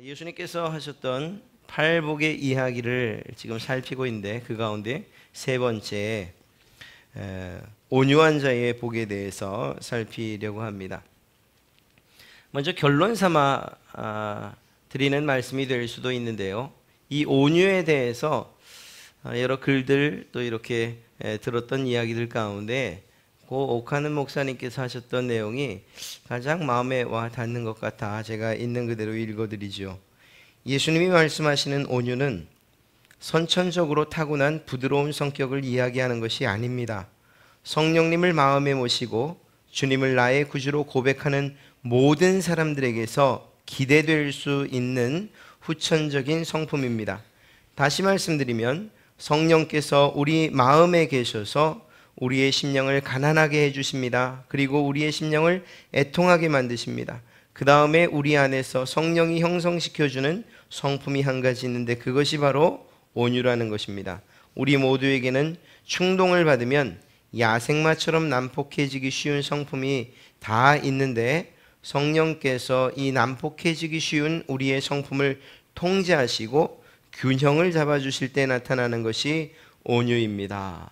예수님께서 하셨던 팔복의 이야기를 지금 살피고 있는데 그 가운데 세 번째 온유한 자의 복에 대해서 살피려고 합니다. 먼저 결론 삼아 드리는 말씀이 될 수도 있는데요. 이 온유에 대해서 여러 글들 또 이렇게 들었던 이야기들 가운데 고 옥하는 목사님께서 하셨던 내용이 가장 마음에 와 닿는 것 같아 제가 있는 그대로 읽어드리죠. 예수님이 말씀하시는 온유는 선천적으로 타고난 부드러운 성격을 이야기하는 것이 아닙니다. 성령님을 마음에 모시고 주님을 나의 구주로 고백하는 모든 사람들에게서 기대될 수 있는 후천적인 성품입니다. 다시 말씀드리면 성령께서 우리 마음에 계셔서 우리의 심령을 가난하게 해주십니다. 그리고 우리의 심령을 애통하게 만드십니다. 그 다음에 우리 안에서 성령이 형성시켜주는 성품이 한 가지 있는데 그것이 바로 온유라는 것입니다. 우리 모두에게는 충동을 받으면 야생마처럼 난폭해지기 쉬운 성품이 다 있는데 성령께서 이 난폭해지기 쉬운 우리의 성품을 통제하시고 균형을 잡아주실 때 나타나는 것이 온유입니다.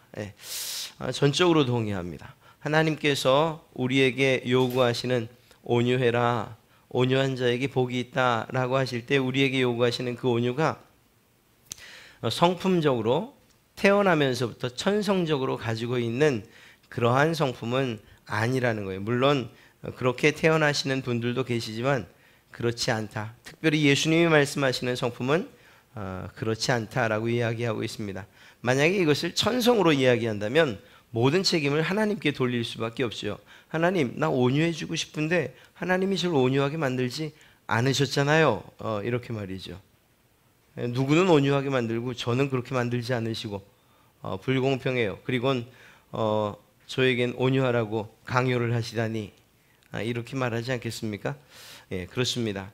전적으로 동의합니다. 하나님께서 우리에게 요구하시는 온유해라, 온유한 자에게 복이 있다라고 하실 때 우리에게 요구하시는 그 온유가 성품적으로 태어나면서부터 천성적으로 가지고 있는 그러한 성품은 아니라는 거예요. 물론 그렇게 태어나시는 분들도 계시지만 그렇지 않다. 특별히 예수님이 말씀하시는 성품은 그렇지 않다라고 이야기하고 있습니다. 만약에 이것을 천성으로 이야기한다면 모든 책임을 하나님께 돌릴 수밖에 없죠. 하나님, 나 온유해지고 싶은데 하나님이 저를 온유하게 만들지 않으셨잖아요. 이렇게 말이죠. 누구는 온유하게 만들고 저는 그렇게 만들지 않으시고 불공평해요. 그리고는 저에겐 온유하라고 강요를 하시다니 이렇게 말하지 않겠습니까? 예, 그렇습니다.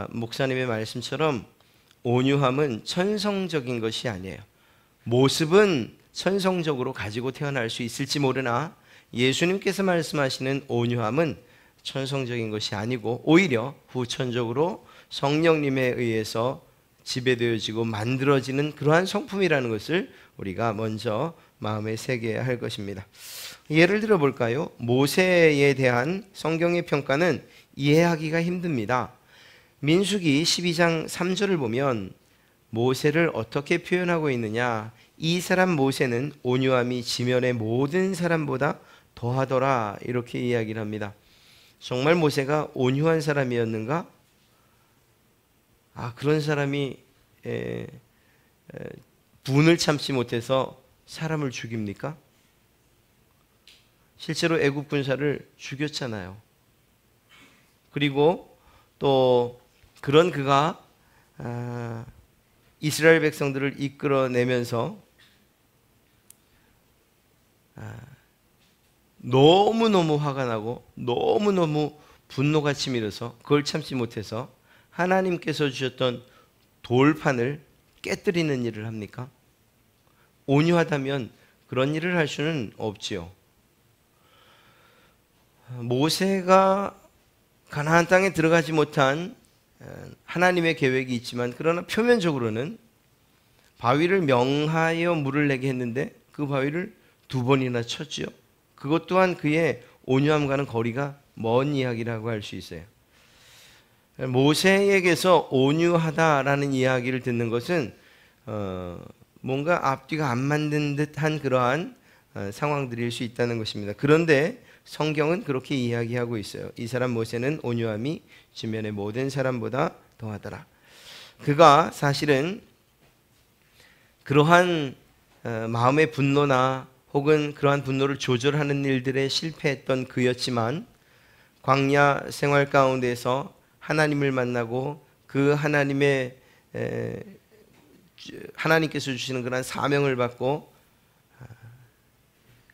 목사님의 말씀처럼 온유함은 천성적인 것이 아니에요. 모습은 천성적으로 가지고 태어날 수 있을지 모르나 예수님께서 말씀하시는 온유함은 천성적인 것이 아니고 오히려 후천적으로 성령님에 의해서 지배되어지고 만들어지는 그러한 성품이라는 것을 우리가 먼저 마음에 새겨야 할 것입니다. 예를 들어 볼까요? 모세에 대한 성경의 평가는 이해하기가 힘듭니다. 민수기 12장 3절을 보면 모세를 어떻게 표현하고 있느냐? 이 사람 모세는 온유함이 지면의 모든 사람보다 더하더라 이렇게 이야기를 합니다. 정말 모세가 온유한 사람이었는가? 그런 사람이 분을 참지 못해서 사람을 죽입니까? 실제로 애국 군사를 죽였잖아요. 그리고 또 그런 그가 이스라엘 백성들을 이끌어내면서 너무너무 화가 나고 너무너무 분노가 치밀어서 그걸 참지 못해서 하나님께서 주셨던 돌판을 깨뜨리는 일을 합니까? 온유하다면 그런 일을 할 수는 없지요. 모세가 가나안 땅에 들어가지 못한 하나님의 계획이 있지만 그러나 표면적으로는 바위를 명하여 물을 내게 했는데 그 바위를 2번이나 쳤지요. 그것 또한 그의 온유함과는 거리가 먼 이야기라고 할 수 있어요. 모세에게서 온유하다라는 이야기를 듣는 것은 뭔가 앞뒤가 안 맞는 듯한 그러한 상황들일 수 있다는 것입니다. 그런데 성경은 그렇게 이야기하고 있어요. 이 사람 모세는 온유함이 지면의 모든 사람보다 더하더라. 그가 사실은 그러한 마음의 분노나 혹은 그러한 분노를 조절하는 일들에 실패했던 그였지만 광야 생활 가운데서 하나님을 만나고 그 하나님께서 주시는 그러한 사명을 받고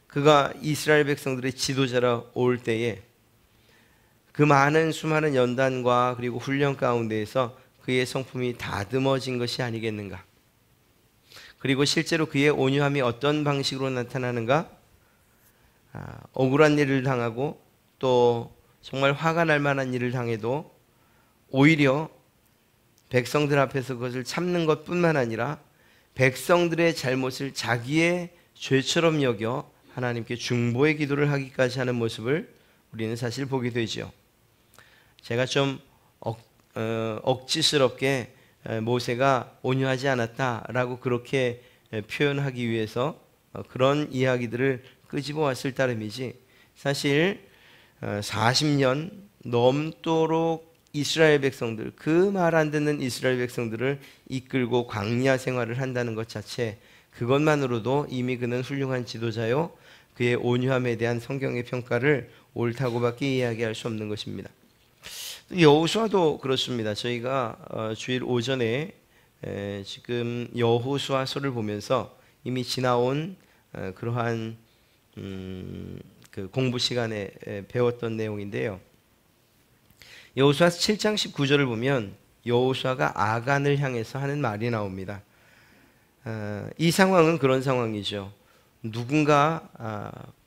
그가 이스라엘 백성들의 지도자로 올 때에 그 많은 수많은 연단과 그리고 훈련 가운데에서 그의 성품이 다듬어진 것이 아니겠는가? 그리고 실제로 그의 온유함이 어떤 방식으로 나타나는가? 억울한 일을 당하고 또 정말 화가 날 만한 일을 당해도 오히려 백성들 앞에서 그것을 참는 것뿐만 아니라 백성들의 잘못을 자기의 죄처럼 여겨 하나님께 중보의 기도를 하기까지 하는 모습을 우리는 사실 보게 되죠. 제가 좀 억지스럽게 모세가 온유하지 않았다라고 그렇게 표현하기 위해서 그런 이야기들을 끄집어 왔을 따름이지, 사실 40년 넘도록 이스라엘 백성들, 그 말 안 듣는 이스라엘 백성들을 이끌고 광야 생활을 한다는 것 자체, 그것만으로도 이미 그는 훌륭한 지도자요, 그의 온유함에 대한 성경의 평가를 옳다고밖에 이야기할 수 없는 것입니다. 여호수아도 그렇습니다. 저희가 주일 오전에 지금 여호수아서를 보면서 이미 지나온 그러한 그 공부 시간에 배웠던 내용인데요. 여호수아서 7장 19절을 보면 여호수아가 아간을 향해서 하는 말이 나옵니다. 이 상황은 그런 상황이죠. 누군가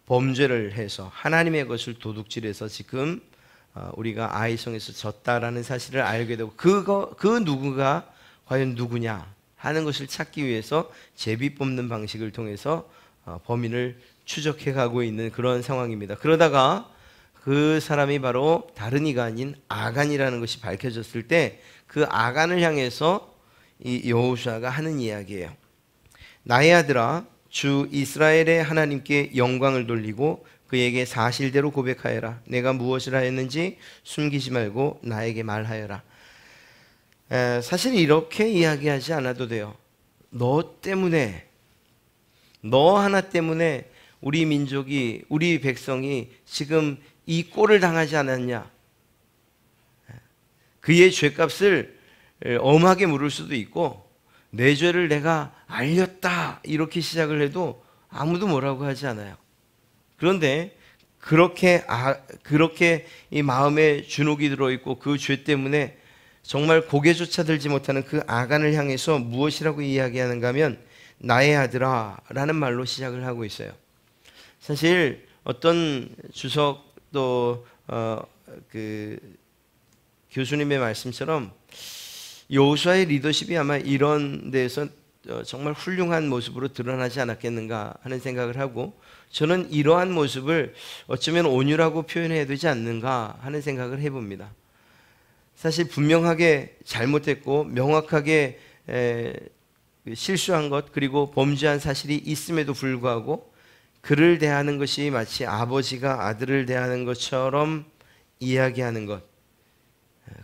범죄를 해서 하나님의 것을 도둑질해서 지금 우리가 아이성에서 졌다라는 사실을 알게 되고, 그 누구가 과연 누구냐 하는 것을 찾기 위해서 제비 뽑는 방식을 통해서 범인을 추적해 가고 있는 그런 상황입니다. 그러다가 그 사람이 바로 다른 이가 아닌 아간이라는 것이 밝혀졌을 때 그 아간을 향해서 이 여호수아가 하는 이야기예요. 나의 아들아, 주 이스라엘의 하나님께 영광을 돌리고 그에게 사실대로 고백하여라. 내가 무엇을 하였는지 숨기지 말고 나에게 말하여라. 사실 이렇게 이야기하지 않아도 돼요. 너 때문에, 너 하나 때문에 우리 민족이, 우리 백성이 지금 이 꼴을 당하지 않았냐. 그의 죄값을 엄하게 물을 수도 있고, 내 죄를 내가 알렸다 이렇게 시작을 해도 아무도 뭐라고 하지 않아요. 그런데 그렇게 이 마음에 주눅이 들어있고 그 죄 때문에 정말 고개조차 들지 못하는 그 아간을 향해서 무엇이라고 이야기하는가 하면 나의 아들아 라는 말로 시작을 하고 있어요. 사실 어떤 주석 또 그 교수님의 말씀처럼 여호수아의 리더십이 아마 이런 데에서 정말 훌륭한 모습으로 드러나지 않았겠는가 하는 생각을 하고, 저는 이러한 모습을 어쩌면 온유라고 표현해야 되지 않는가 하는 생각을 해봅니다. 사실 분명하게 잘못했고 명확하게 실수한 것, 그리고 범죄한 사실이 있음에도 불구하고 그를 대하는 것이 마치 아버지가 아들을 대하는 것처럼 이야기하는 것,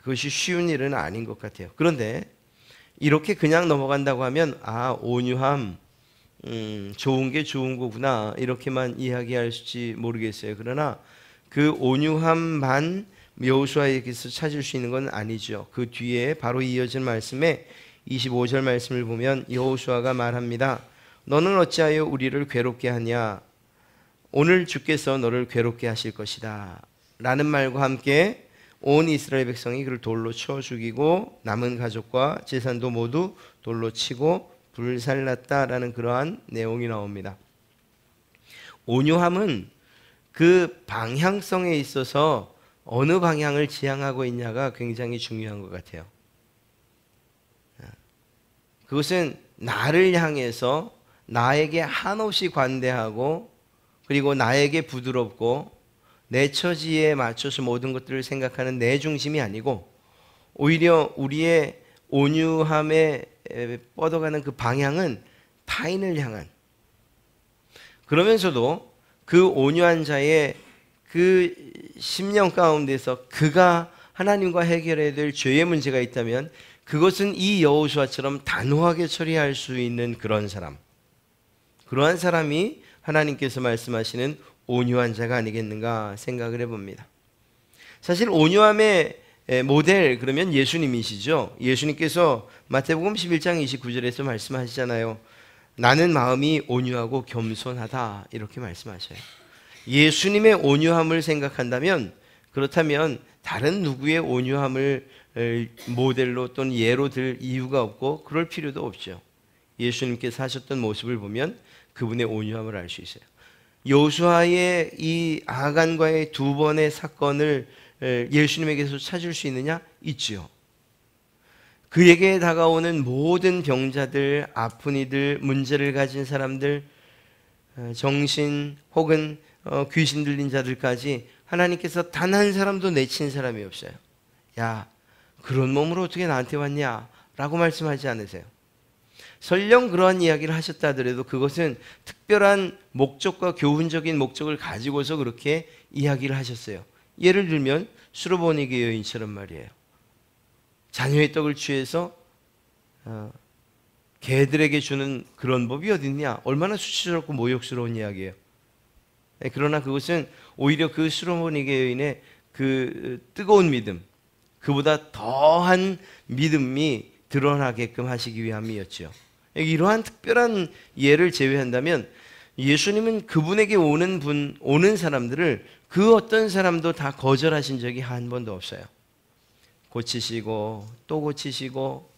그것이 쉬운 일은 아닌 것 같아요. 그런데 이렇게 그냥 넘어간다고 하면 온유함, 좋은 게 좋은 거구나 이렇게만 이야기할지 모르겠어요. 그러나 그 온유함만 여호수아에게서 찾을 수 있는 건 아니죠. 그 뒤에 바로 이어진 말씀에 25절 말씀을 보면 여호수아가 말합니다. 너는 어찌하여 우리를 괴롭게 하냐? 오늘 주께서 너를 괴롭게 하실 것이다 라는 말과 함께 온 이스라엘 백성이 그를 돌로 쳐 죽이고 남은 가족과 재산도 모두 돌로 치고 불살랐다라는 그러한 내용이 나옵니다. 온유함은 그 방향성에 있어서 어느 방향을 지향하고 있냐가 굉장히 중요한 것 같아요. 그것은 나를 향해서 나에게 한없이 관대하고, 그리고 나에게 부드럽고 내 처지에 맞춰서 모든 것들을 생각하는 내 중심이 아니고, 오히려 우리의 온유함에 뻗어가는 그 방향은 타인을 향한, 그러면서도 그 온유한 자의 그 심령 가운데서 그가 하나님과 해결해야 될 죄의 문제가 있다면 그것은 이 여호수아처럼 단호하게 처리할 수 있는 그런 사람, 그러한 사람이 하나님께서 말씀하시는 온유한 자가 아니겠는가 생각을 해봅니다. 사실 온유함의 모델 그러면 예수님이시죠. 예수님께서 마태복음 11장 29절에서 말씀하시잖아요. 나는 마음이 온유하고 겸손하다 이렇게 말씀하셔요. 예수님의 온유함을 생각한다면, 그렇다면 다른 누구의 온유함을 모델로 또는 예로 들 이유가 없고 그럴 필요도 없죠. 예수님께서 하셨던 모습을 보면 그분의 온유함을 알 수 있어요. 여호수아의 이 아간과의 두 번의 사건을 예수님에게서 찾을 수 있느냐? 있지요. 그에게 다가오는 모든 병자들, 아픈 이들, 문제를 가진 사람들, 정신 혹은 귀신 들린 자들까지 하나님께서 단 한 사람도 내친 사람이 없어요. 야, 그런 몸으로 어떻게 나한테 왔냐? 라고 말씀하지 않으세요. 설령 그러한 이야기를 하셨다 하더라도 그것은 특별한 목적과 교훈적인 목적을 가지고서 그렇게 이야기를 하셨어요. 예를 들면 수로보니게 여인처럼 말이에요. 자녀의 떡을 취해서 개들에게 주는 그런 법이 어딨냐? 얼마나 수치스럽고 모욕스러운 이야기예요. 그러나 그것은 오히려 그 수로보니게 여인의 그 뜨거운 믿음, 그보다 더한 믿음이 드러나게끔 하시기 위함이었죠. 이러한 특별한 예를 제외한다면 예수님은 그분에게 오는 사람들을 그 어떤 사람도 다 거절하신 적이 한 번도 없어요. 고치시고 또 고치시고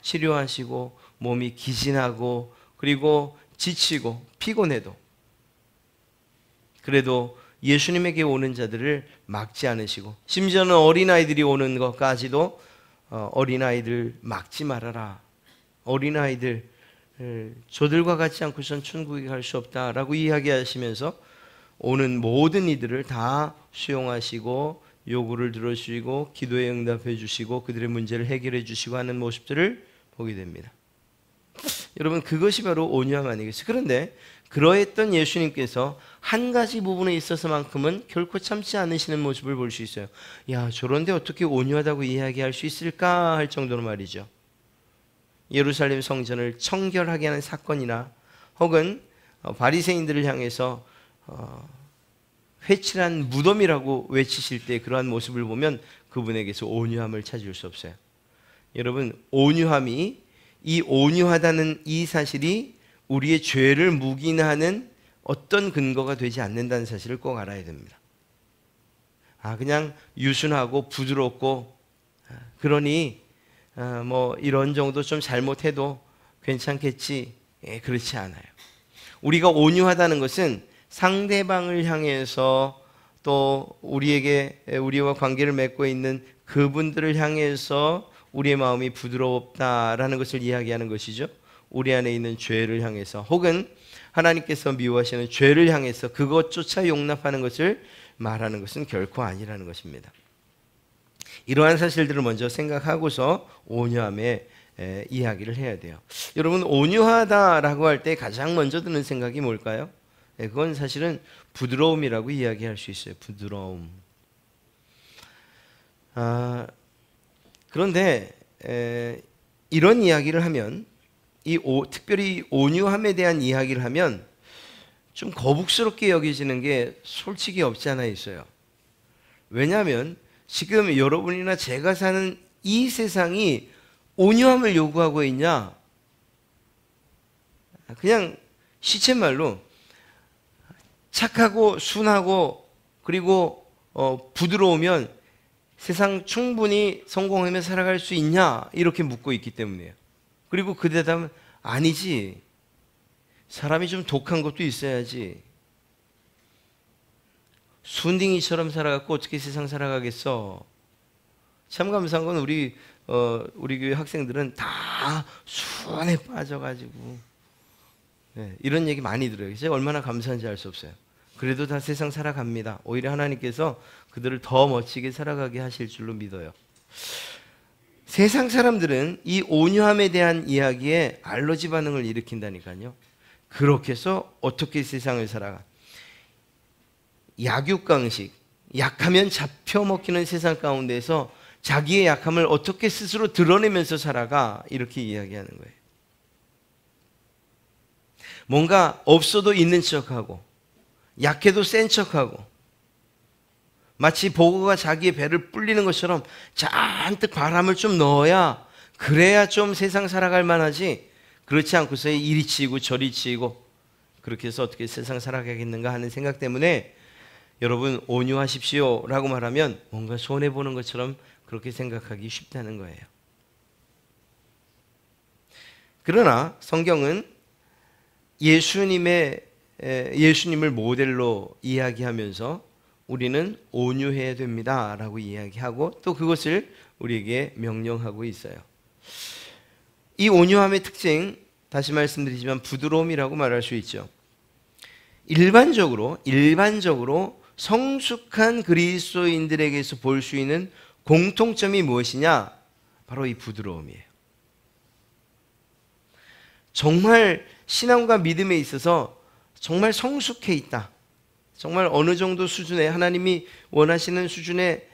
치료하시고 몸이 기진하고 그리고 지치고 피곤해도 그래도 예수님에게 오는 자들을 막지 않으시고 심지어는 어린아이들이 오는 것까지도 어린아이들 막지 말아라. 어린아이들 저들과 같지 않고선 천국에 갈 수 없다라고 이야기하시면서 오는 모든 이들을 다 수용하시고 요구를 들어주시고 기도에 응답해 주시고 그들의 문제를 해결해 주시고 하는 모습들을 보게 됩니다. 여러분 그것이 바로 온유함 아니겠어요? 그런데 그러했던 예수님께서 한 가지 부분에 있어서만큼은 결코 참지 않으시는 모습을 볼 수 있어요. 야, 저런데 어떻게 온유하다고 이야기할 수 있을까 할 정도로 말이죠. 예루살렘 성전을 청결하게 하는 사건이나 혹은 바리새인들을 향해서 회칠한 무덤이라고 외치실 때 그러한 모습을 보면 그분에게서 온유함을 찾을 수 없어요. 여러분 온유함이 이 온유하다는 이 사실이 우리의 죄를 묵인하는 어떤 근거가 되지 않는다는 사실을 꼭 알아야 됩니다. 그냥 유순하고 부드럽고 그러니 뭐 이런 정도 좀 잘못해도 괜찮겠지. 그렇지 않아요. 우리가 온유하다는 것은 상대방을 향해서 또 우리와 관계를 맺고 있는 그분들을 향해서 우리의 마음이 부드럽다라는 것을 이야기하는 것이죠. 우리 안에 있는 죄를 향해서 혹은 하나님께서 미워하시는 죄를 향해서 그것조차 용납하는 것을 말하는 것은 결코 아니라는 것입니다. 이러한 사실들을 먼저 생각하고서 온유함의 이야기를 해야 돼요. 여러분 온유하다라고 할 때 가장 먼저 드는 생각이 뭘까요? 그건 사실은 부드러움이라고 이야기할 수 있어요. 부드러움. 그런데 이런 이야기를 하면 특별히 온유함에 대한 이야기를 하면 좀 거북스럽게 여겨지는 게 솔직히 없지 않아 있어요. 왜냐하면 지금 여러분이나 제가 사는 이 세상이 온유함을 요구하고 있냐? 그냥 시쳇말로 착하고 순하고 그리고 부드러우면 세상 충분히 성공하며 살아갈 수 있냐? 이렇게 묻고 있기 때문이에요. 그리고 그 대답은 아니지. 사람이 좀 독한 것도 있어야지. 순딩이처럼 살아갖고 어떻게 세상 살아가겠어? 참 감사한 건 우리 교회 학생들은 다 수원에 빠져가지고 이런 얘기 많이 들어요. 제가 얼마나 감사한지 알 수 없어요. 그래도 다 세상 살아갑니다. 오히려 하나님께서 그들을 더 멋지게 살아가게 하실 줄로 믿어요. 세상 사람들은 이 온유함에 대한 이야기에 알러지 반응을 일으킨다니까요. 그렇게 해서 어떻게 세상을 살아가? 약육강식, 약하면 잡혀 먹히는 세상 가운데서 자기의 약함을 어떻게 스스로 드러내면서 살아가? 이렇게 이야기하는 거예요. 뭔가 없어도 있는 척하고 약해도 센 척하고 마치 보고가 자기의 배를 불리는 것처럼 잔뜩 바람을 좀 넣어야 그래야 좀 세상 살아갈 만하지. 그렇지 않고서 이리 치이고 저리 치이고 그렇게 해서 어떻게 세상 살아가겠는가 하는 생각 때문에 여러분 온유하십시오 라고 말하면 뭔가 손해보는 것처럼 그렇게 생각하기 쉽다는 거예요. 그러나 성경은 예수님을 모델로 이야기하면서 우리는 온유해야 됩니다 라고 이야기하고 또 그것을 우리에게 명령하고 있어요. 이 온유함의 특징, 다시 말씀드리지만 부드러움이라고 말할 수 있죠. 일반적으로 성숙한 그리스도인들에게서 볼 수 있는 공통점이 무엇이냐? 바로 이 부드러움이에요. 정말 신앙과 믿음에 있어서 정말 성숙해 있다. 정말 어느 정도 수준에, 하나님이 원하시는 수준에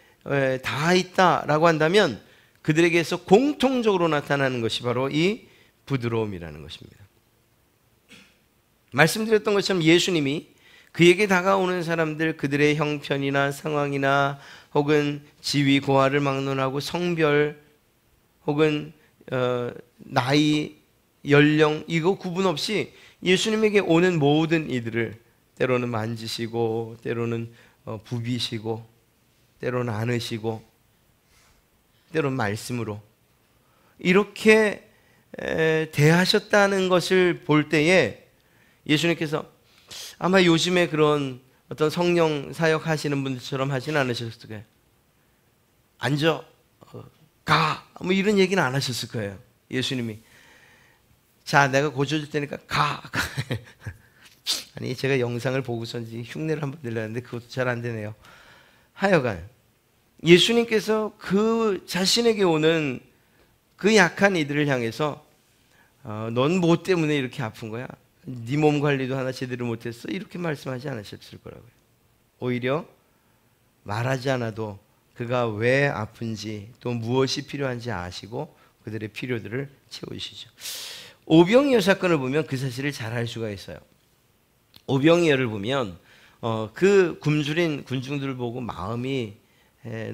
다 있다라고 한다면 그들에게서 공통적으로 나타나는 것이 바로 이 부드러움이라는 것입니다. 말씀드렸던 것처럼 예수님이 그에게 다가오는 사람들, 그들의 형편이나 상황이나 혹은 지위 고하를 막론하고 성별 혹은 나이, 연령 이거 구분 없이 예수님에게 오는 모든 이들을 때로는 만지시고 때로는 부비시고 때로는 안으시고 때로는 말씀으로 이렇게 대하셨다는 것을 볼 때에 예수님께서 아마 요즘에 그런 어떤 성령 사역 하시는 분들처럼 하진 않으셨을 거예요. 앉아, 가, 뭐 이런 얘기는 안 하셨을 거예요. 예수님이. 자, 내가 고쳐줄 테니까 가. 아니, 제가 영상을 보고서인지 흉내를 한번 내려는데 그것도 잘 안 되네요. 하여간 예수님께서 그 자신에게 오는 그 약한 이들을 향해서 넌 뭐 때문에 이렇게 아픈 거야? 네 몸 관리도 하나 제대로 못했어? 이렇게 말씀하지 않으셨을 거라고요. 오히려 말하지 않아도 그가 왜 아픈지 또 무엇이 필요한지 아시고 그들의 필요들을 채우시죠. 오병이어 사건을 보면 그 사실을 잘 알 수가 있어요. 오병이어를 보면 그 굶주린 군중들을 보고 마음이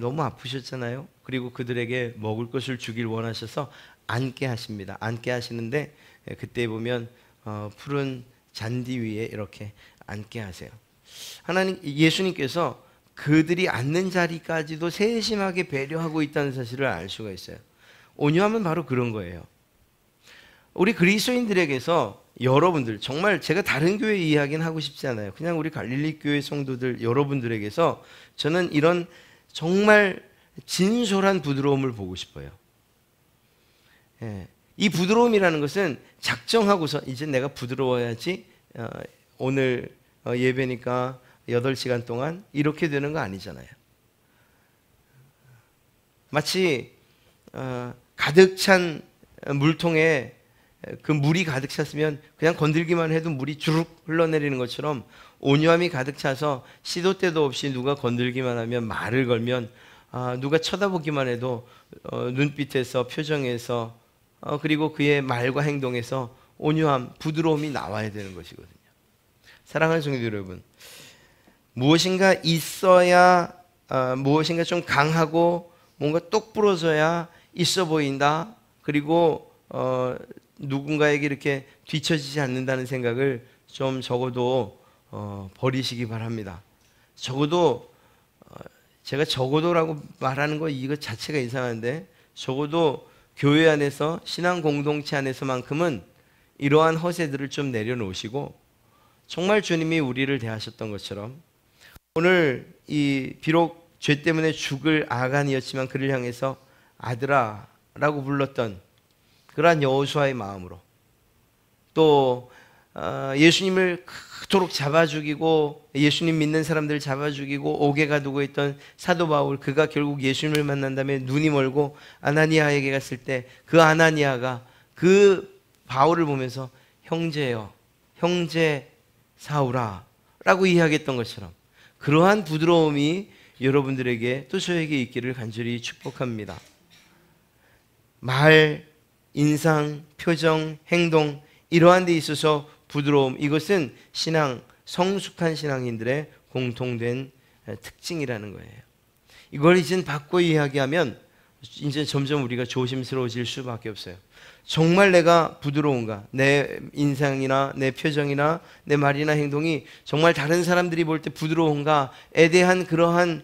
너무 아프셨잖아요. 그리고 그들에게 먹을 것을 주길 원하셔서 앉게 하십니다. 앉게 하시는데 그때 보면 푸른 잔디 위에 이렇게 앉게 하세요. 예수님께서 그들이 앉는 자리까지도 세심하게 배려하고 있다는 사실을 알 수가 있어요. 온유함은 바로 그런 거예요. 우리 그리스도인들에게서 여러분들, 정말 제가 다른 교회 이야기는 하고 싶지 않아요. 그냥 우리 갈릴리 교회 성도들 여러분들에게서 저는 이런 정말 진솔한 부드러움을 보고 싶어요. 이 부드러움이라는 것은 작정하고서 이제 내가 부드러워야지 오늘 예배니까 8시간 동안 이렇게 되는 거 아니잖아요. 마치 가득 찬 물통에 그 물이 가득 찼으면 그냥 건들기만 해도 물이 주룩 흘러내리는 것처럼 온유함이 가득 차서 시도 때도 없이 누가 건들기만 하면 말을 걸면 누가 쳐다보기만 해도 눈빛에서 표정에서 그리고 그의 말과 행동에서 온유함, 부드러움이 나와야 되는 것이거든요. 사랑하는 성도 여러분, 무엇인가 있어야 무엇인가 좀 강하고 뭔가 똑 부러져야 있어 보인다. 그리고 누군가에게 이렇게 뒤처지지 않는다는 생각을 좀 적어도 버리시기 바랍니다. 적어도 제가 적어도라고 말하는 거 이거 자체가 이상한데 적어도 교회 안에서 신앙 공동체 안에서만큼은 이러한 허세들을 좀 내려놓으시고 정말 주님이 우리를 대하셨던 것처럼 오늘 이 비록 죄 때문에 죽을 아간이었지만 그를 향해서 아들아 라고 불렀던 그러한 여호수아의 마음으로 또 예수님을 그토록 잡아 죽이고 예수님 믿는 사람들을 잡아 죽이고 옥에 가두고 있던 사도 바울, 그가 결국 예수님을 만난 다음에 눈이 멀고 아나니아에게 갔을 때 그 아나니아가 그 바울을 보면서 형제여, 형제 사울아 라고 이야기했던 것처럼 그러한 부드러움이 여러분들에게 또 저에게 있기를 간절히 축복합니다. 말, 인상, 표정, 행동 이러한 데 있어서 부드러움, 이것은 신앙, 성숙한 신앙인들의 공통된 특징이라는 거예요. 이걸 이제 바꿔 이야기하면 이제 점점 우리가 조심스러워질 수밖에 없어요. 정말 내가 부드러운가? 내 인상이나 내 표정이나 내 말이나 행동이 정말 다른 사람들이 볼 때 부드러운가에 대한 그러한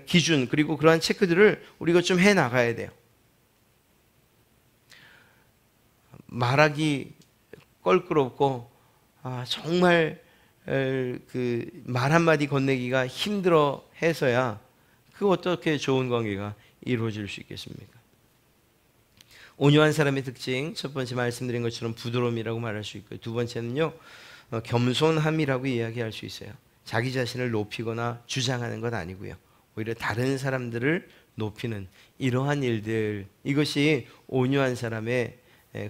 기준 그리고 그러한 체크들을 우리가 좀 해나가야 돼요. 말하기 껄끄럽고 정말 그 말 한마디 건네기가 힘들어 해서야 그 어떻게 좋은 관계가 이루어질 수 있겠습니까? 온유한 사람의 특징, 첫 번째 말씀드린 것처럼 부드러움이라고 말할 수 있고요. 두 번째는요, 겸손함이라고 이야기할 수 있어요. 자기 자신을 높이거나 주장하는 것 아니고요, 오히려 다른 사람들을 높이는 이러한 일들, 이것이 온유한 사람의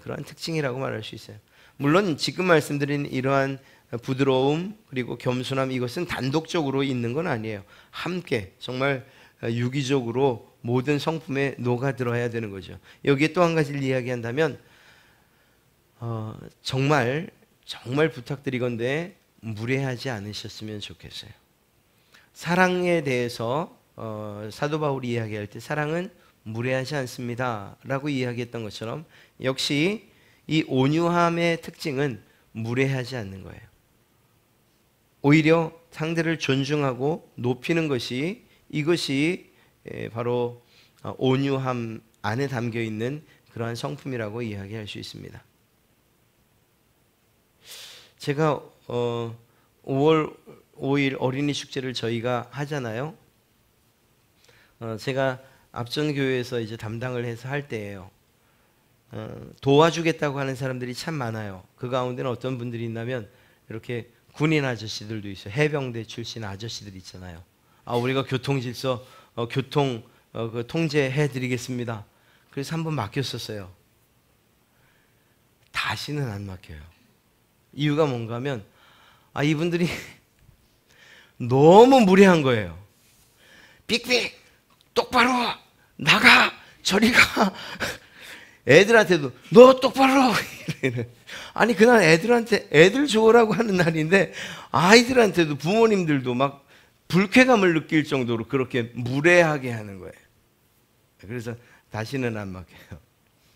그러한 특징이라고 말할 수 있어요. 물론 지금 말씀드린 이러한 부드러움 그리고 겸손함, 이것은 단독적으로 있는 건 아니에요. 함께 정말 유기적으로 모든 성품에 녹아들어야 되는 거죠. 여기에 또 한 가지를 이야기한다면 정말 부탁드리건대 무례하지 않으셨으면 좋겠어요. 사랑에 대해서 사도 바울이 이야기할 때 사랑은 무례하지 않습니다 라고 이야기했던 것처럼, 역시 이 온유함의 특징은 무례하지 않는 거예요. 오히려 상대를 존중하고 높이는 것이, 이것이 바로 온유함 안에 담겨 있는 그러한 성품이라고 이야기할 수 있습니다. 제가 5월 5일 어린이 축제를 저희가 하잖아요. 제가 앞전 교회에서 이제 담당을 해서 할 때예요. 도와주겠다고 하는 사람들이 참 많아요. 그 가운데는 어떤 분들이 있냐면 이렇게 군인 아저씨들도 있어요. 해병대 출신 아저씨들 있잖아요. 우리가 교통질서 교통 그 통제해 드리겠습니다. 그래서 한번 맡겼었어요. 다시는 안 맡겨요. 이유가 뭔가 하면 이분들이 너무 무례한 거예요. 삑삑 똑바로 나가 저리 가. 애들한테도 너 똑바로. 아니 그날 애들한테, 애들 좋으라고 하는 날인데 아이들한테도, 부모님들도 막 불쾌감을 느낄 정도로 그렇게 무례하게 하는 거예요. 그래서 다시는 안 맡겨요.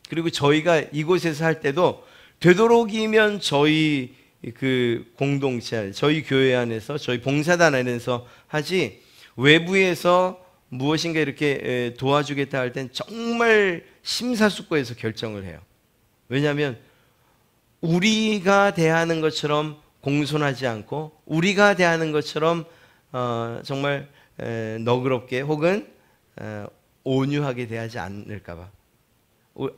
그리고 저희가 이곳에서 할 때도 되도록이면 저희 그 공동체, 저희 교회 안에서, 저희 봉사단 안에서 하지, 외부에서 무엇인가 이렇게 도와주겠다 할 땐 정말 심사숙고해서 결정을 해요. 왜냐하면 우리가 대하는 것처럼 공손하지 않고 우리가 대하는 것처럼 정말 너그럽게 혹은 온유하게 대하지 않을까 봐,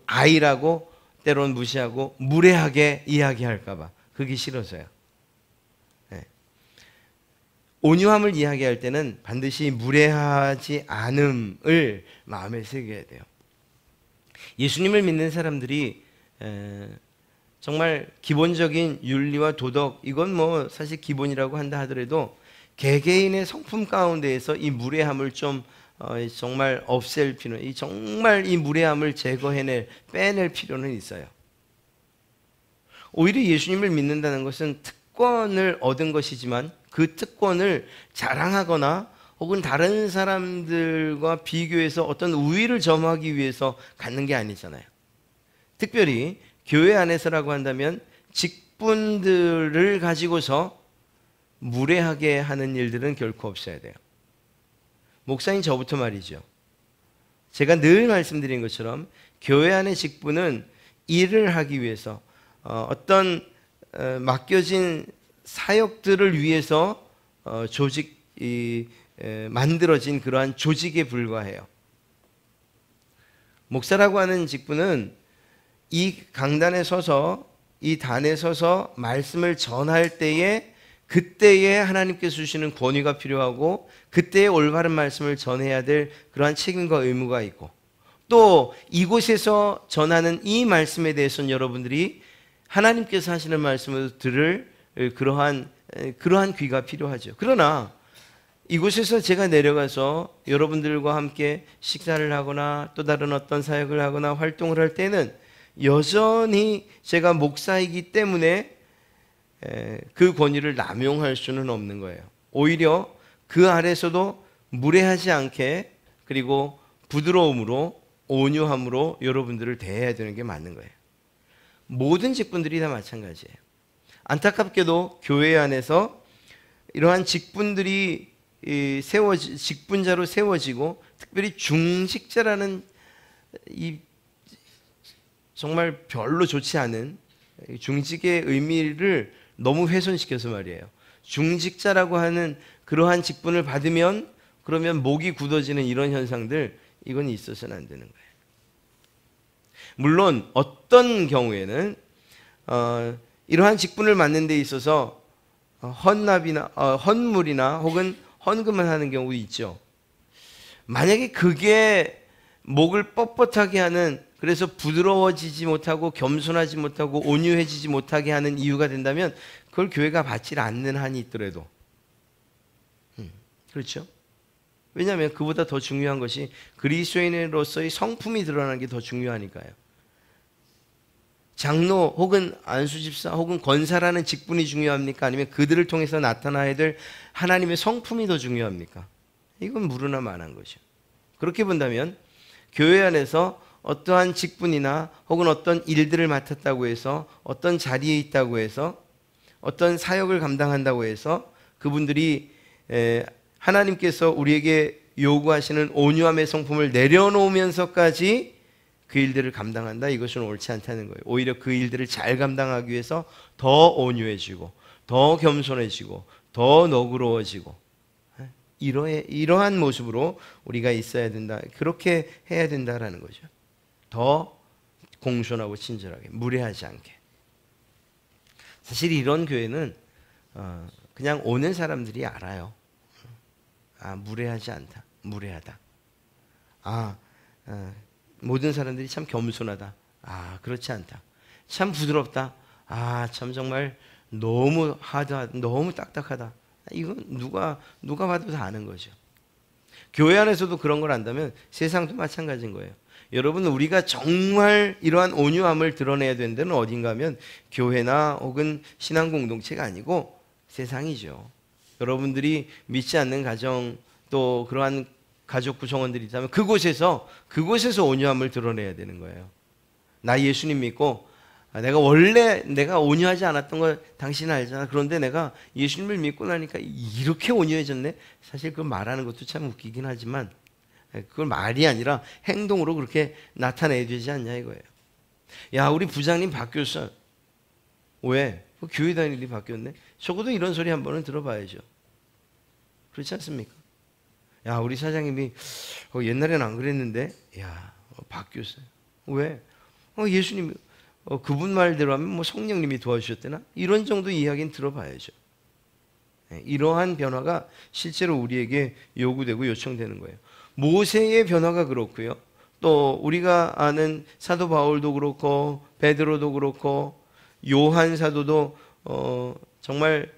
아이라고 때론 무시하고 무례하게 이야기할까 봐, 그게 싫어서요. 온유함을 이야기할 때는 반드시 무례하지 않음을 마음에 새겨야 돼요. 예수님을 믿는 사람들이 정말 기본적인 윤리와 도덕, 이건 뭐 사실 기본이라고 한다 하더라도 개개인의 성품 가운데에서 이 무례함을 좀 정말 없앨 필요는, 정말 이 무례함을 빼낼 필요는 있어요. 오히려 예수님을 믿는다는 것은 특권을 얻은 것이지만 그 특권을 자랑하거나 혹은 다른 사람들과 비교해서 어떤 우위를 점하기 위해서 갖는 게 아니잖아요. 특별히 교회 안에서라고 한다면 직분들을 가지고서 무례하게 하는 일들은 결코 없어야 돼요. 목사인 저부터 말이죠. 제가 늘 말씀드린 것처럼 교회 안의 직분은 일을 하기 위해서 어떤 맡겨진 사역들을 위해서 만들어진 그러한 조직에 불과해요. 목사라고 하는 직분은 이 강단에 서서, 이 단에 서서 말씀을 전할 때에 그때에 하나님께서 주시는 권위가 필요하고 그때에 올바른 말씀을 전해야 될 그러한 책임과 의무가 있고, 또 이곳에서 전하는 이 말씀에 대해서는 여러분들이 하나님께서 하시는 말씀을 들을 그러한 귀가 필요하죠. 그러나 이곳에서 제가 내려가서 여러분들과 함께 식사를 하거나 또 다른 어떤 사역을 하거나 활동을 할 때는 여전히 제가 목사이기 때문에 그 권위를 남용할 수는 없는 거예요. 오히려 그 아래서도 무례하지 않게, 그리고 부드러움으로, 온유함으로 여러분들을 대해야 되는 게 맞는 거예요. 모든 직분들이 다 마찬가지예요. 안타깝게도 교회 안에서 이러한 직분들이 직분자로 세워지고, 특별히 중직자라는 이 정말 별로 좋지 않은 중직의 의미를 너무 훼손시켜서 말이에요. 중직자라고 하는 그러한 직분을 받으면 그러면 목이 굳어지는 이런 현상들, 이건 있어서는 안 되는 거예요. 물론 어떤 경우에는 이러한 직분을 맡는 데 있어서 헌납이나 헌물이나 혹은 헌금을 하는 경우 있죠. 만약에 그게 목을 뻣뻣하게 하는, 그래서 부드러워지지 못하고 겸손하지 못하고 온유해지지 못하게 하는 이유가 된다면 그걸 교회가 받지 않는 한이 있더라도 그렇죠? 왜냐하면 그보다 더 중요한 것이 그리스도인으로서의 성품이 드러나는 게 더 중요하니까요. 장로 혹은 안수집사 혹은 권사라는 직분이 중요합니까? 아니면 그들을 통해서 나타나야 될 하나님의 성품이 더 중요합니까? 이건 무르나 만한 거죠. 그렇게 본다면 교회 안에서 어떠한 직분이나 혹은 어떤 일들을 맡았다고 해서, 어떤 자리에 있다고 해서, 어떤 사역을 감당한다고 해서 그분들이 하나님께서 우리에게 요구하시는 온유함의 성품을 내려놓으면서까지 그 일들을 감당한다, 이것은 옳지 않다는 거예요. 오히려 그 일들을 잘 감당하기 위해서 더 온유해지고 더 겸손해지고 더 너그러워지고 이러한 모습으로 우리가 있어야 된다, 그렇게 해야 된다라는 거죠. 더 공손하고 친절하게, 무례하지 않게. 사실 이런 교회는 그냥 오는 사람들이 알아요. 무례하지 않다, 무례하다. 모든 사람들이 참 겸손하다. 그렇지 않다. 참 부드럽다. 참 정말 너무 하드하다, 너무 딱딱하다. 이건 누가 봐도 다 아는 거죠. 교회 안에서도 그런 걸 안다면 세상도 마찬가지인 거예요. 여러분, 우리가 정말 이러한 온유함을 드러내야 되는 데는 어딘가 하면 교회나 혹은 신앙 공동체가 아니고 세상이죠. 여러분들이 믿지 않는 가정, 또 그러한 가족 구성원들이 있다면 그곳에서 온유함을 드러내야 되는 거예요. 나 예수님 믿고 내가 온유하지 않았던 걸 당신은 알잖아. 그런데 내가 예수님을 믿고 나니까 이렇게 온유해졌네. 사실 그걸 말하는 것도 참 웃기긴 하지만 그걸 말이 아니라 행동으로 그렇게 나타내야 되지 않냐 이거예요. 야, 우리 부장님 바뀌었어. 왜? 교회 다닐 일이 바뀌었네. 적어도 이런 소리 한 번은 들어봐야죠. 그렇지 않습니까? 야, 우리 사장님이 옛날에는 안 그랬는데 야, 바뀌었어요. 왜? 예수님 그분 말대로 하면 성령님이 도와주셨대나? 이런 정도 이야기는 들어봐야죠. 이러한 변화가 실제로 우리에게 요구되고 요청되는 거예요. 모세의 변화가 그렇고요. 또 우리가 아는 사도 바울도 그렇고 베드로도 그렇고 요한 사도도 정말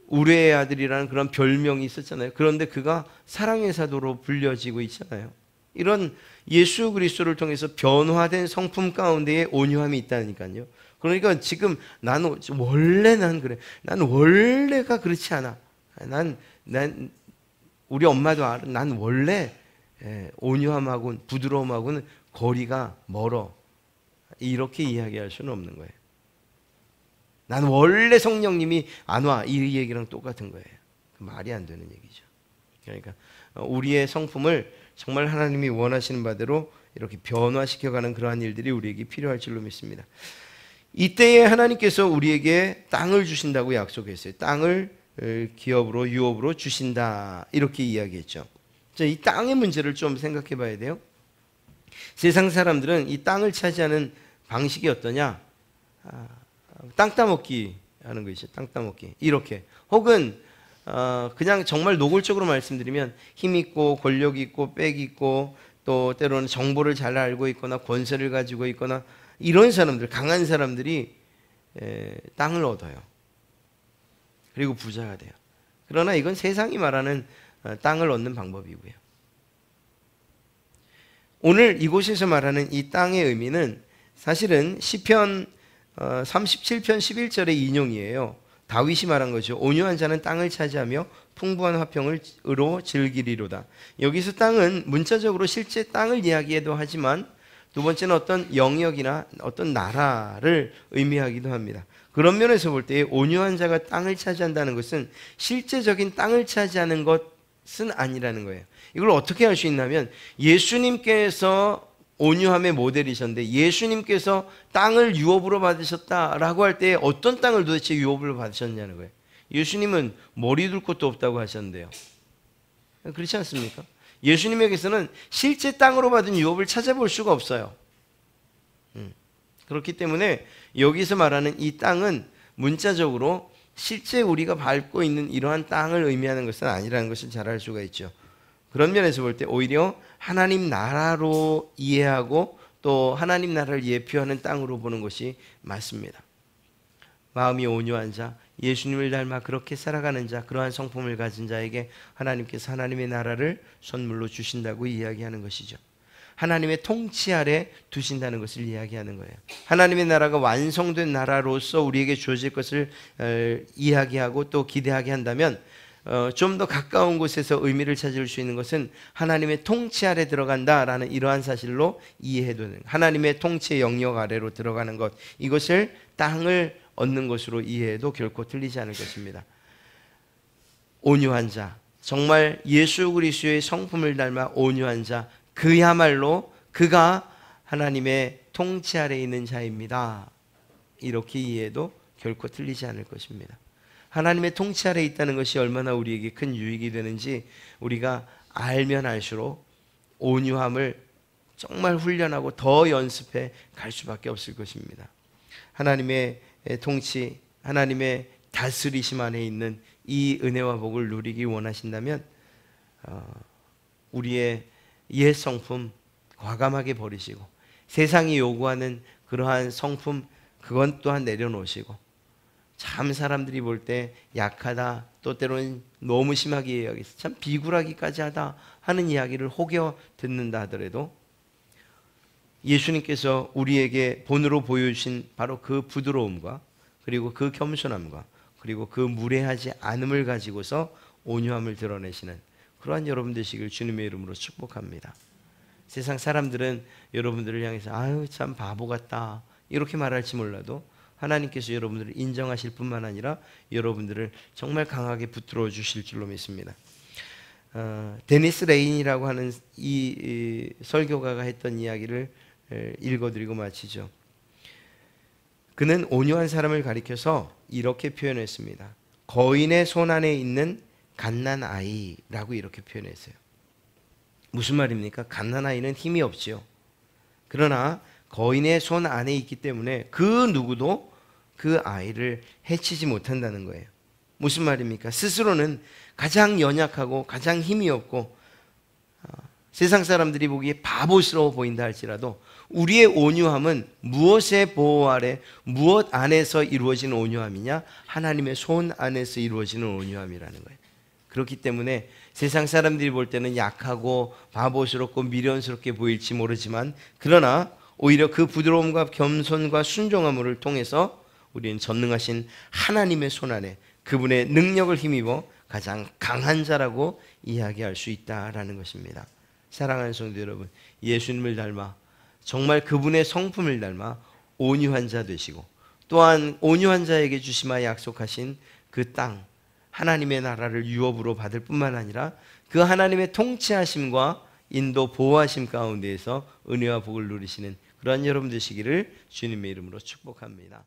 우레의 아들이라는 그런 별명이 있었잖아요. 그런데 그가 사랑의 사도로 불려지고 있잖아요. 이런 예수 그리스도를 통해서 변화된 성품 가운데에 온유함이 있다니까요. 그러니까 지금 나는 원래 난 그래. 난 원래가 그렇지 않아. 난 우리 엄마도 알아. 난 원래 온유함하고는, 부드러움하고는 거리가 멀어. 이렇게 이야기할 수는 없는 거예요. 난 원래 성령님이 안 와. 이 얘기랑 똑같은 거예요. 말이 안 되는 얘기죠. 그러니까 우리의 성품을 정말 하나님이 원하시는 바대로 이렇게 변화시켜가는 그러한 일들이 우리에게 필요할 줄로 믿습니다. 이때에 하나님께서 우리에게 땅을 주신다고 약속했어요. 땅을 기업으로, 유업으로 주신다, 이렇게 이야기했죠. 자, 이 땅의 문제를 좀 생각해 봐야 돼요. 세상 사람들은 이 땅을 차지하는 방식이 어떠냐? 땅 따먹기 하는 거 있죠. 땅 따먹기. 이렇게. 혹은 그냥 정말 노골적으로 말씀드리면 힘 있고 권력 있고 빽 있고 또 때로는 정보를 잘 알고 있거나 권세를 가지고 있거나 이런 사람들, 강한 사람들이 땅을 얻어요. 그리고 부자가 돼요. 그러나 이건 세상이 말하는 땅을 얻는 방법이고요. 오늘 이곳에서 말하는 이 땅의 의미는 사실은 시편 37편 11절의 인용이에요. 다윗이 말한 거죠. 온유한 자는 땅을 차지하며 풍부한 화평으로 즐기리로다. 여기서 땅은 문자적으로 실제 땅을 이야기해도 하지만 두 번째는 어떤 영역이나 어떤 나라를 의미하기도 합니다. 그런 면에서 볼 때 온유한 자가 땅을 차지한다는 것은 실제적인 땅을 차지하는 것은 아니라는 거예요. 이걸 어떻게 할 수 있냐면 예수님께서 온유함의 모델이셨는데 예수님께서 땅을 유업으로 받으셨다라고 할 때 어떤 땅을 도대체 유업으로 받으셨냐는 거예요. 예수님은 머리 둘 곳도 없다고 하셨는데요. 그렇지 않습니까? 예수님에게서는 실제 땅으로 받은 유업을 찾아볼 수가 없어요. 그렇기 때문에 여기서 말하는 이 땅은 문자적으로 실제 우리가 밟고 있는 이러한 땅을 의미하는 것은 아니라는 것을 잘 알 수가 있죠. 그런 면에서 볼 때 오히려 하나님 나라로 이해하고 또 하나님 나라를 예표하는 땅으로 보는 것이 맞습니다. 마음이 온유한 자, 예수님을 닮아 그렇게 살아가는 자, 그러한 성품을 가진 자에게 하나님께서 하나님의 나라를 선물로 주신다고 이야기하는 것이죠. 하나님의 통치 아래 두신다는 것을 이야기하는 거예요. 하나님의 나라가 완성된 나라로서 우리에게 주어질 것을 이야기하고 또 기대하게 한다면 좀 더 가까운 곳에서 의미를 찾을 수 있는 것은 하나님의 통치 아래 들어간다라는 이러한 사실로 이해해도 되는, 하나님의 통치의 영역 아래로 들어가는 것, 이것을 땅을 얻는 것으로 이해해도 결코 틀리지 않을 것입니다. 온유한 자, 정말 예수 그리스도의 성품을 닮아 온유한 자, 그야말로 그가 하나님의 통치 아래에 있는 자입니다. 이렇게 이해해도 결코 틀리지 않을 것입니다. 하나님의 통치 아래에 있다는 것이 얼마나 우리에게 큰 유익이 되는지 우리가 알면 알수록 온유함을 정말 훈련하고 더 연습해 갈 수밖에 없을 것입니다. 하나님의 통치, 하나님의 다스리심 안에 있는 이 은혜와 복을 누리기 원하신다면 우리의 옛 성품 과감하게 버리시고 세상이 요구하는 그러한 성품 그건 또한 내려놓으시고, 참 사람들이 볼 때 약하다, 또 때로는 너무 심하게 이야기해서 참 비굴하기까지 하다 하는 이야기를 혹여 듣는다 하더라도 예수님께서 우리에게 본으로 보여주신 바로 그 부드러움과 그리고 그 겸손함과 그리고 그 무례하지 않음을 가지고서 온유함을 드러내시는 그러한 여러분 되시길 주님의 이름으로 축복합니다. 세상 사람들은 여러분들을 향해서 아유 참 바보 같다 이렇게 말할지 몰라도 하나님께서 여러분들을 인정하실 뿐만 아니라 여러분들을 정말 강하게 붙들어 주실 줄로 믿습니다. 데니스 레인이라고 하는 이 설교가가 했던 이야기를 읽어드리고 마치죠. 그는 온유한 사람을 가리켜서 이렇게 표현했습니다. 거인의 손 안에 있는 갓난아이라고 이렇게 표현했어요. 무슨 말입니까? 갓난아이는 힘이 없지요. 그러나 거인의 손 안에 있기 때문에 그 누구도 그 아이를 해치지 못한다는 거예요. 무슨 말입니까? 스스로는 가장 연약하고 가장 힘이 없고 세상 사람들이 보기에 바보스러워 보인다 할지라도 우리의 온유함은 무엇의 보호 아래 무엇 안에서 이루어지는 온유함이냐? 하나님의 손 안에서 이루어지는 온유함이라는 거예요. 그렇기 때문에 세상 사람들이 볼 때는 약하고 바보스럽고 미련스럽게 보일지 모르지만 그러나 오히려 그 부드러움과 겸손과 순종함을 통해서 우리는 전능하신 하나님의 손 안에 그분의 능력을 힘입어 가장 강한 자라고 이야기할 수 있다라는 것입니다. 사랑하는 성도 여러분, 예수님을 닮아 정말 그분의 성품을 닮아 온유한 자 되시고 또한 온유한 자에게 주시마 약속하신 그 땅 하나님의 나라를 유업으로 받을 뿐만 아니라 그 하나님의 통치하심과 인도 보호하심 가운데에서 은혜와 복을 누리시는 그러한 여러분 되시기를 주님의 이름으로 축복합니다.